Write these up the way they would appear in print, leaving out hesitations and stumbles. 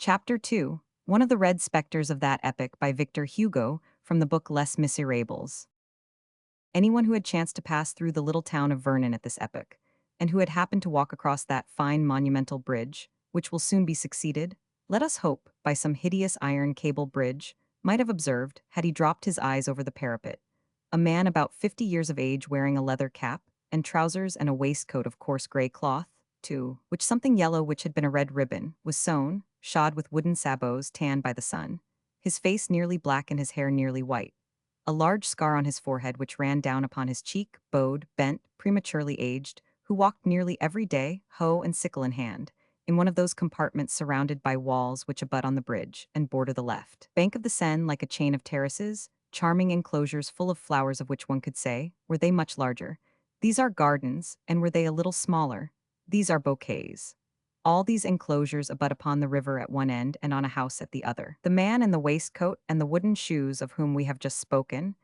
Chapter 2, one of the red spectres of that epoch by Victor Hugo from the book Les Miserables. Anyone who had chanced to pass through the little town of Vernon at this epoch, and who had happened to walk across that fine monumental bridge, which will soon be succeeded, let us hope, by some hideous iron cable bridge, might have observed, had he dropped his eyes over the parapet, a man about 50 years of age wearing a leather cap, and trousers and a waistcoat of coarse grey cloth, to which something yellow which had been a red ribbon, was sewn, shod with wooden sabots tanned by the sun, his face nearly black and his hair nearly white, a large scar on his forehead which ran down upon his cheek, bowed, bent, prematurely aged, who walked nearly every day, hoe and sickle in hand, in one of those compartments surrounded by walls which abut on the bridge and border the left bank of the Seine like a chain of terraces, charming enclosures full of flowers of which one could say, were they much larger, these are gardens, and were they a little smaller, these are bouquets. All these enclosures abut upon the river at one end and on a house at the other. The man in the waistcoat and the wooden shoes of whom we have just spoken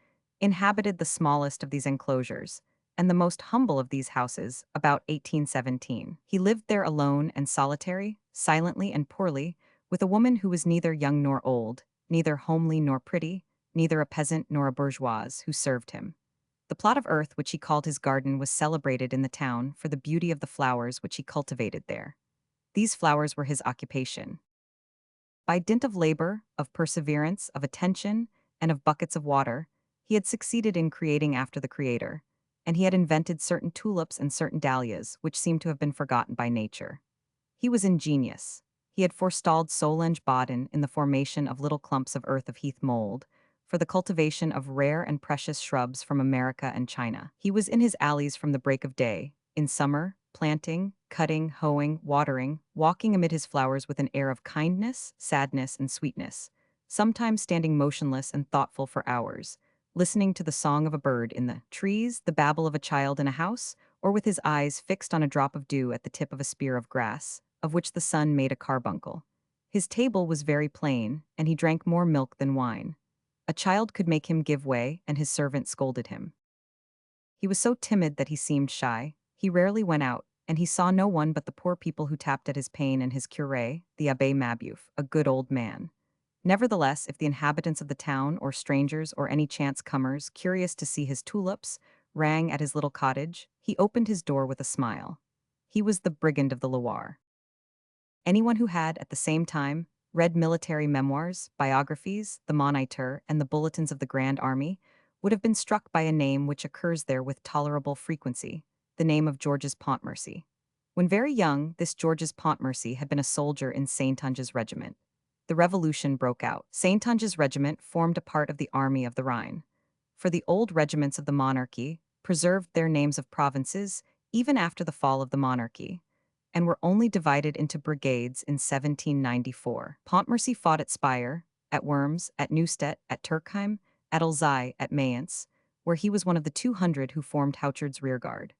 inhabited the smallest of these enclosures, and the most humble of these houses, about 1817. He lived there alone and solitary, silently and poorly, with a woman who was neither young nor old, neither homely nor pretty, neither a peasant nor a bourgeoise, who served him. The plot of earth which he called his garden was celebrated in the town for the beauty of the flowers which he cultivated there. These flowers were his occupation. By dint of labor, of perseverance, of attention, and of buckets of water, he had succeeded in creating after the Creator, and he had invented certain tulips and certain dahlias which seemed to have been forgotten by nature. He was ingenious. He had forestalled Solange Bodin in the formation of little clumps of earth of heath mold, for the cultivation of rare and precious shrubs from America and China. He was in his alleys from the break of day, in summer, planting, cutting, hoeing, watering, walking amid his flowers with an air of kindness, sadness, and sweetness, sometimes standing motionless and thoughtful for hours, listening to the song of a bird in the trees, the babble of a child in a house, or with his eyes fixed on a drop of dew at the tip of a spear of grass, of which the sun made a carbuncle. His table was very plain, and he drank more milk than wine. A child could make him give way, and his servant scolded him. He was so timid that he seemed shy. He rarely went out, and he saw no one but the poor people who tapped at his pane and his curé, the Abbé Mabeuf, a good old man. Nevertheless, if the inhabitants of the town, or strangers, or any chance comers, curious to see his tulips, rang at his little cottage, he opened his door with a smile. He was the brigand of the Loire. Anyone who had, at the same time, read military memoirs, biographies, the Moniteur, and the bulletins of the Grand Army, would have been struck by a name which occurs there with tolerable frequency, the name of Georges Pontmercy. When very young, this Georges Pontmercy had been a soldier in Saintonge's regiment. The revolution broke out. Saintonge's regiment formed a part of the Army of the Rhine. For the old regiments of the monarchy preserved their names of provinces even after the fall of the monarchy, and were only divided into brigades in 1794. Pontmercy fought at Speyer, at Worms, at Neustadt, at Turkheim, at Alzey, at Mayence, where he was one of the 200 who formed Houchard's rearguard.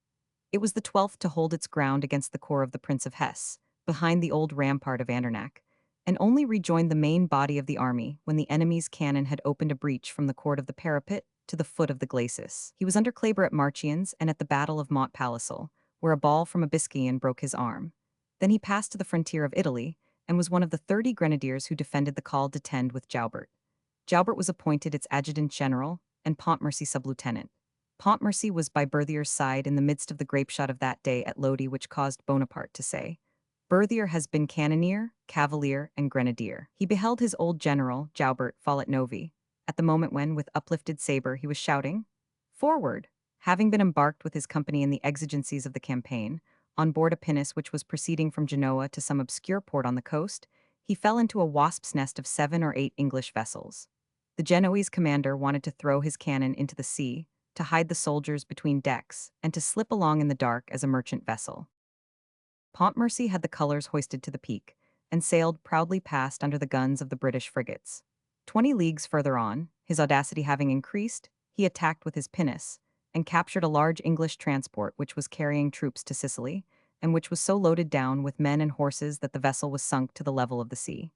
It was the 12th to hold its ground against the corps of the Prince of Hesse, behind the old rampart of Andernach, and only rejoined the main body of the army when the enemy's cannon had opened a breach from the court of the parapet to the foot of the glacis. He was under Kleber at Marchiennes and at the Battle of Montpalissel, where a ball from a Biscayan broke his arm. Then he passed to the frontier of Italy, and was one of the 30 grenadiers who defended the col de Tende with Joubert. Joubert was appointed its adjutant general, and Pontmercy sub-lieutenant. Pontmercy was by Berthier's side in the midst of the grapeshot of that day at Lodi, which caused Bonaparte to say, "Berthier has been cannoneer, cavalier, and grenadier." He beheld his old general, Joubert, fall at Novi, at the moment when, with uplifted saber, he was shouting, "Forward!" Having been embarked with his company in the exigencies of the campaign, on board a pinnace which was proceeding from Genoa to some obscure port on the coast, he fell into a wasp's nest of 7 or 8 English vessels. The Genoese commander wanted to throw his cannon into the sea, to hide the soldiers between decks, and to slip along in the dark as a merchant vessel. Pontmercy had the colors hoisted to the peak, and sailed proudly past under the guns of the British frigates. 20 leagues further on, his audacity having increased, he attacked with his pinnace, and captured a large English transport which was carrying troops to Sicily, and which was so loaded down with men and horses that the vessel was sunk to the level of the sea.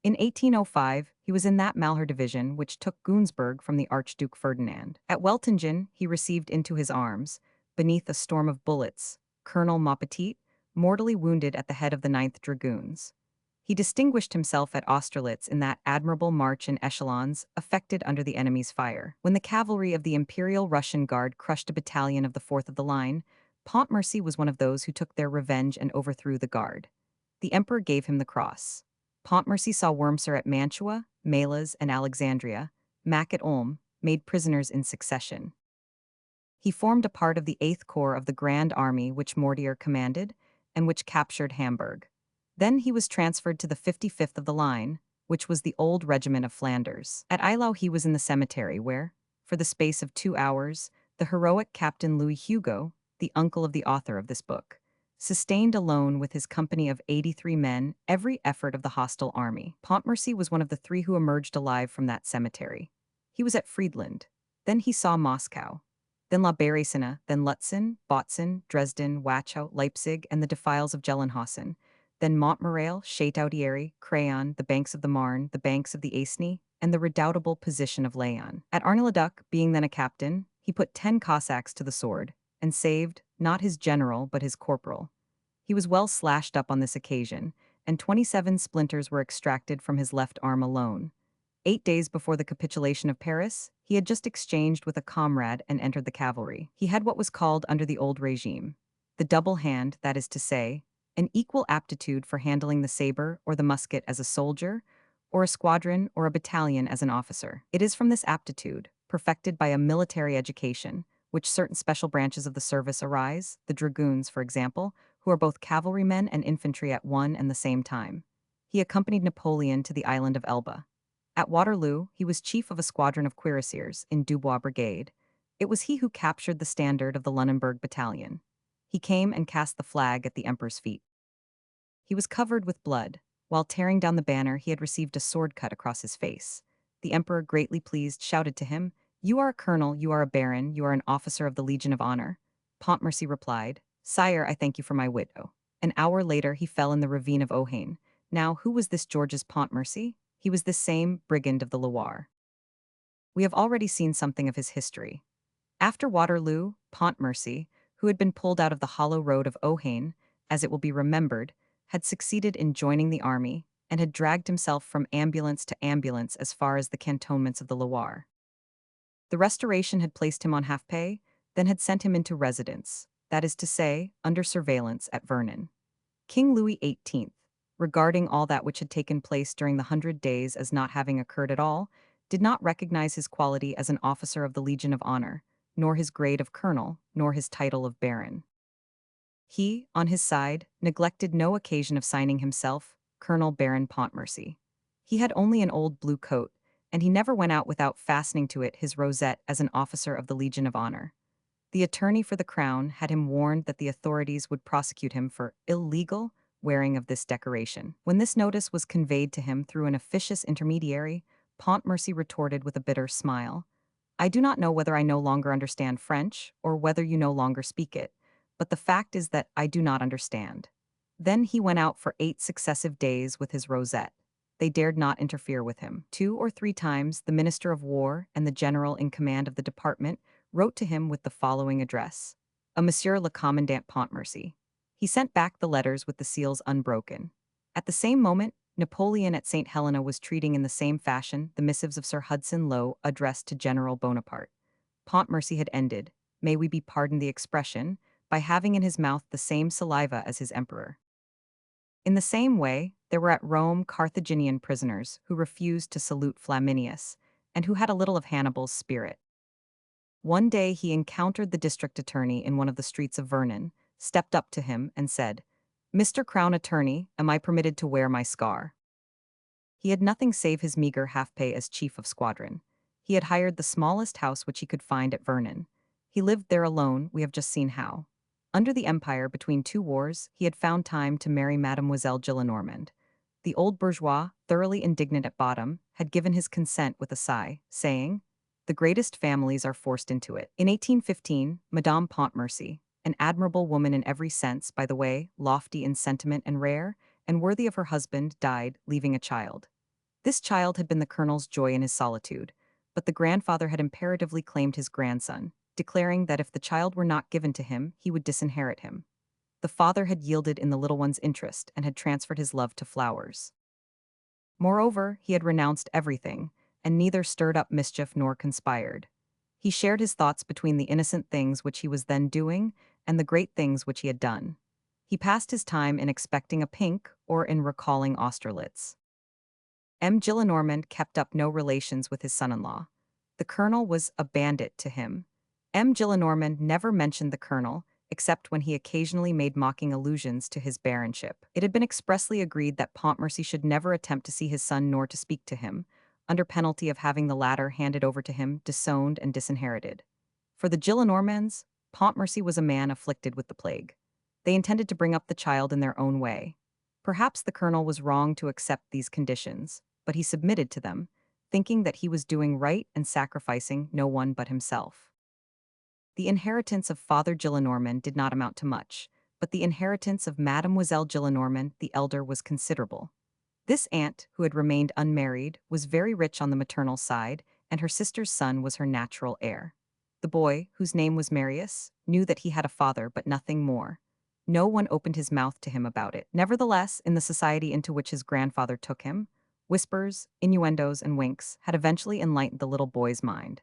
In 1805, he was in that Malher division which took Gunsberg from the Archduke Ferdinand. At Weltingen, he received into his arms, beneath a storm of bullets, Colonel Maupetit, mortally wounded at the head of the 9th Dragoons. He distinguished himself at Austerlitz in that admirable march in echelons, effected under the enemy's fire. When the cavalry of the Imperial Russian Guard crushed a battalion of the Fourth of the Line, Montmorency was one of those who took their revenge and overthrew the guard. The emperor gave him the cross. Montmorency saw Wurmser at Mantua, Melas, and Alexandria, Mack at Ulm, made prisoners in succession. He formed a part of the 8th Corps of the Grand Army which Mortier commanded, and which captured Hamburg. Then he was transferred to the 55th of the line, which was the old regiment of Flanders. At Eylau he was in the cemetery where, for the space of 2 hours, the heroic Captain Louis Hugo, the uncle of the author of this book, sustained alone with his company of 83 men every effort of the hostile army. Montmorency was one of the 3 who emerged alive from that cemetery. He was at Friedland. Then he saw Moscow. Then La Beresina, then Lutzen, Botzen, Dresden, Wachau, Leipzig, and the defiles of Gelnhausen. Then Montmirail, Châteaudière, Crayon, the banks of the Marne, the banks of the Aisne, and the redoubtable position of Laon. At Arnay-le-Duc, being then a captain, he put 10 Cossacks to the sword, and saved, not his general, but his corporal. He was well slashed up on this occasion, and 27 splinters were extracted from his left arm alone. 8 days before the capitulation of Paris, he had just exchanged with a comrade and entered the cavalry. He had what was called under the old regime the double hand, that is to say, an equal aptitude for handling the saber or the musket as a soldier, or a squadron or a battalion as an officer. It is from this aptitude, perfected by a military education, which certain special branches of the service arise, the dragoons, for example, who are both cavalrymen and infantry at one and the same time. He accompanied Napoleon to the island of Elba. At Waterloo, he was chief of a squadron of cuirassiers in Dubois Brigade. It was he who captured the standard of the Lunenburg Battalion. He came and cast the flag at the emperor's feet. He was covered with blood. While tearing down the banner, he had received a sword cut across his face. The emperor, greatly pleased, shouted to him, "You are a colonel, you are a baron, you are an officer of the Legion of Honor." Montmorency replied, "Sire, I thank you for my widow." An hour later, he fell in the ravine of Ohain. Now, who was this Georges Montmorency? He was this same brigand of the Loire. We have already seen something of his history. After Waterloo, Montmorency, who had been pulled out of the hollow road of Ohain, as it will be remembered, had succeeded in joining the army and had dragged himself from ambulance to ambulance as far as the cantonments of the Loire. The Restoration had placed him on half pay, then had sent him into residence, that is to say, under surveillance at Vernon. King Louis XVIII, regarding all that which had taken place during the 100 days as not having occurred at all, did not recognize his quality as an officer of the Legion of Honor, nor his grade of colonel, nor his title of baron. He, on his side, neglected no occasion of signing himself Colonel Baron Montmorency. He had only an old blue coat, and he never went out without fastening to it his rosette as an officer of the Legion of Honor. The attorney for the crown had him warned that the authorities would prosecute him for illegal wearing of this decoration. When this notice was conveyed to him through an officious intermediary, Montmorency retorted with a bitter smile, "I do not know whether I no longer understand French, or whether you no longer speak it, but the fact is that I do not understand." Then he went out for 8 successive days with his rosette. They dared not interfere with him. 2 or 3 times the Minister of War and the general in command of the department wrote to him with the following address: "A Monsieur le Commandant Montmorency." He sent back the letters with the seals unbroken. At the same moment, Napoleon at St. Helena was treating in the same fashion the missives of Sir Hudson Lowe addressed to General Bonaparte. Montmorency had ended, may we be pardoned the expression, by having in his mouth the same saliva as his emperor. In the same way, there were at Rome Carthaginian prisoners who refused to salute Flaminius, and who had a little of Hannibal's spirit. One day he encountered the district attorney in one of the streets of Vernon, stepped up to him, and said, "Mr. Crown Attorney, am I permitted to wear my scar?" He had nothing save his meager half-pay as chief of squadron. He had hired the smallest house which he could find at Vernon. He lived there alone, we have just seen how. Under the Empire, between 2 wars, he had found time to marry Mademoiselle Gillenormand. The old bourgeois, thoroughly indignant at bottom, had given his consent with a sigh, saying, "The greatest families are forced into it." In 1815, Madame Montmorency, an admirable woman in every sense, by the way, lofty in sentiment and rare, and worthy of her husband, died, leaving a child. This child had been the colonel's joy in his solitude, but the grandfather had imperatively claimed his grandson, declaring that if the child were not given to him, he would disinherit him. the father had yielded in the little one's interest and had transferred his love to flowers. Moreover, he had renounced everything, and neither stirred up mischief nor conspired. He shared his thoughts between the innocent things which he was then doing and the great things which he had done. He passed his time in expecting a pink or in recalling Austerlitz. M. Gillenormand kept up no relations with his son-in-law. The colonel was a bandit to him. M. Gillenormand never mentioned the colonel, except when he occasionally made mocking allusions to his baronship. It had been expressly agreed that Pontmercy should never attempt to see his son nor to speak to him, under penalty of having the latter handed over to him disowned and disinherited. For the Gillenormands, Pontmercy was a man afflicted with the plague. They intended to bring up the child in their own way. Perhaps the colonel was wrong to accept these conditions, but he submitted to them, thinking that he was doing right and sacrificing no one but himself. The inheritance of Father Gillenormand did not amount to much, but the inheritance of Mademoiselle Gillenormand the elder was considerable. This aunt, who had remained unmarried, was very rich on the maternal side, and her sister's son was her natural heir. The boy, whose name was Marius, knew that he had a father but nothing more. No one opened his mouth to him about it. Nevertheless, in the society into which his grandfather took him, whispers, innuendos, and winks had eventually enlightened the little boy's mind.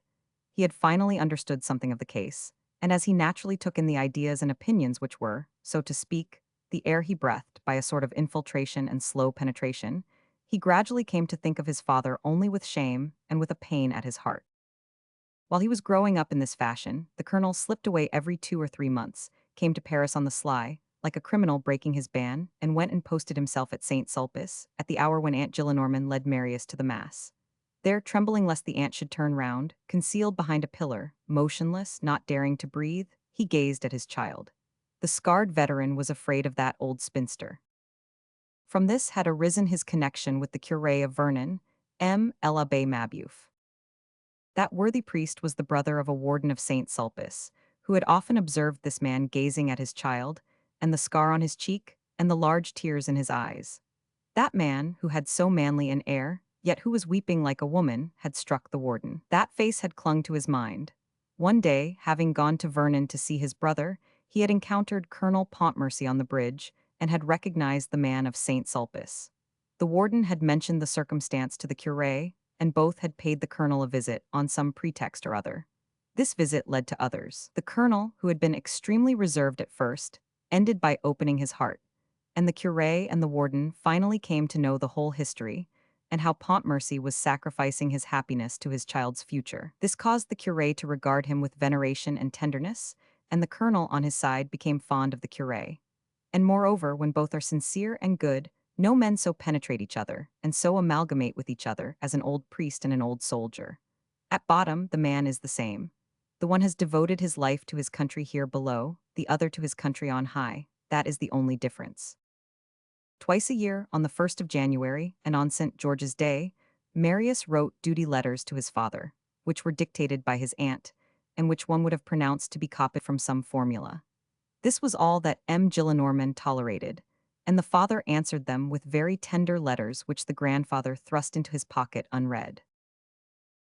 He had finally understood something of the case, and as he naturally took in the ideas and opinions which were, so to speak, the air he breathed by a sort of infiltration and slow penetration, he gradually came to think of his father only with shame and with a pain at his heart. While he was growing up in this fashion, the colonel slipped away every 2 or 3 months, came to Paris on the sly, like a criminal breaking his ban, and went and posted himself at St. Sulpice, at the hour when Aunt Gillenormand led Marius to the mass. There, trembling lest the aunt should turn round, concealed behind a pillar, motionless, not daring to breathe, he gazed at his child. The scarred veteran was afraid of that old spinster. From this had arisen his connection with the curé of Vernon, M. l'Abbé Mabeuf. That worthy priest was the brother of a warden of St. Sulpice, who had often observed this man gazing at his child, and the scar on his cheek, and the large tears in his eyes. That man, who had so manly an air, yet who was weeping like a woman, had struck the warden. That face had clung to his mind. One day, having gone to Vernon to see his brother, he had encountered Colonel Pontmercy on the bridge, and had recognized the man of St. Sulpice. The warden had mentioned the circumstance to the curé, and both had paid the colonel a visit on some pretext or other. This visit led to others. The colonel, who had been extremely reserved at first, ended by opening his heart, and the curé and the warden finally came to know the whole history, and how Pontmercy was sacrificing his happiness to his child's future. This caused the curé to regard him with veneration and tenderness, and the colonel, on his side, became fond of the curé. And moreover, when both are sincere and good, no men so penetrate each other, and so amalgamate with each other as an old priest and an old soldier. At bottom, the man is the same. The one has devoted his life to his country here below, the other to his country on high. That is the only difference. Twice a year, on the 1st of January and on St. George's Day, Marius wrote duty letters to his father, which were dictated by his aunt, and which one would have pronounced to be copied from some formula. This was all that M. Gillenormand tolerated, and the father answered them with very tender letters which the grandfather thrust into his pocket unread.